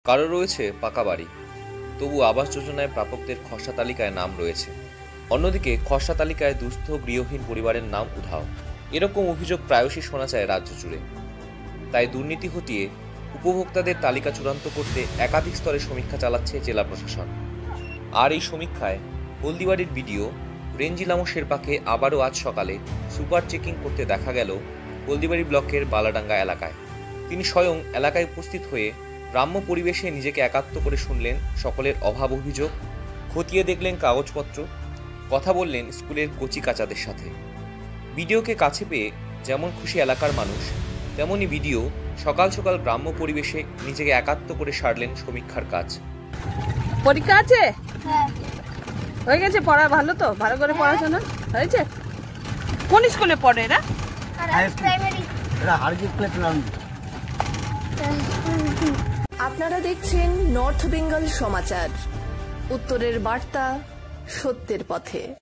কারো রয়েছে পাকা বাড়ি, তবু আবাস যোজনায় প্রাপকদের খসড়া তালিকায় নাম রয়েছে। অন্যদিকে খসড়া তালিকায় দুস্থ গৃহহীন পরিবারের নাম উধাও। এরকম অভিযোগ প্রায়শই শোনা যায় রাজ্য জুড়ে। তাই দুর্নীতি হটিয়ে উপভোক্তাদের তালিকা চূড়ান্ত করতে একাধিক স্তরে সমীক্ষা চালাচ্ছে জেলা প্রশাসন। আর এই সমীক্ষায় হলদিবাড়ির বিডিও রেঞ্জিলামো শেরপাকে আবারও আজ সকালে সুপার চেকিং করতে দেখা গেল হলদিবাড়ি ব্লকের বালাডাঙ্গা এলাকায়। তিনি স্বয়ং এলাকায় উপস্থিত হয়ে গ্রাম্য পরিবেশে নিজেকে একাত্ম করে শুনলেন সকলের অভাব অভিযোগ, খতিয়ে দেখলেন কাগজপত্র, কথা বললেন স্কুলের কচি কাচাদের সাথে। বিডিওকে কাছে পেয়ে যেমন খুশি এলাকার মানুষ, তেমনি বিডিও সকাল সকাল গ্রাম্য পরিবেশে নিজেকে একাত্ম করে সারলেন সমীক্ষার কাজ। পরীক্ষা আছে? হয়ে গেছে? পড়া ভালো তো? ভালো করে পড়াশোনা হয়েছে? কোন স্কুলে পড়ে এরা? আপনারা দেখছেন নর্থ বেঙ্গল সমাচার, উত্তরের বার্তা, সত্যের পথে।